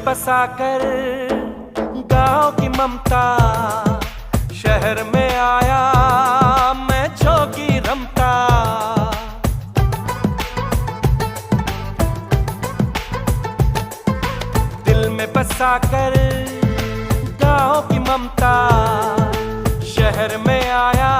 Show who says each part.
Speaker 1: बसा कर गाँव की ममता, शहर में आया मैं जोगी रमता। दिल में बसा कर गाँव की ममता, शहर में आया